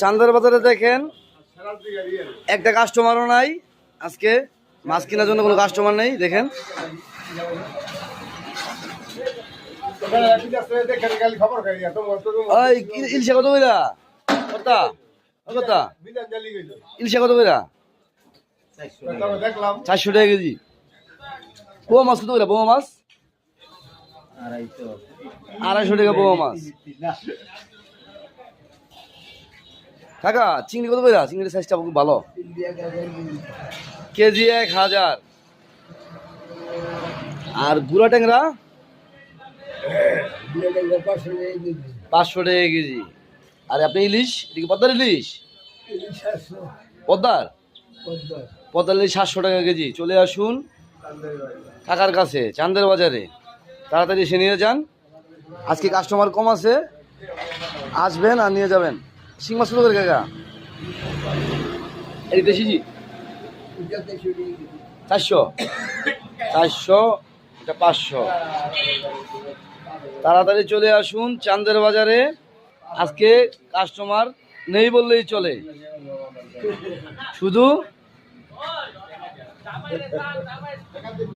চান্দার বাজারে দেখেন একটা কাস্টমারও নাই আজকে, মাছ কেনার জন্য কোনো কাস্টমার নেই। দেখেন ইলশা কত কইরা কথা কথা ইলশা কত কইরা 400 টাকা কেজি। পোয়া মাছ কত কইরা? পোয়া মাছ 250 টাকা পোয়া মাছ। কাকা চিংড়ি কত কইরা? চিংড়ির সাইজটা খুব ভালো, কেজি 1000। আর গুড়া ট্যাংরা 500 টাকা কেজি। আর আপনি ইলিশ, এদিকে পদ্মার ইলিশ, পদ্মার পদ্মার ইলিশ 700 টাকা কেজি। চলে আসুন কাকার কাছে চান্দের বাজারে, তাড়াতাড়ি এসে নিয়ে যান। আজকে কাস্টমার কম আছে, আসবেন আর নিয়ে যাবেন। শিং মাছ কত করে কাকা? এই দেশি 400, এটা 500। তাড়াতাড়ি চলে আসুন চান্দের বাজারে, আজকে কাস্টমার নেই বললেই চলে। শুধু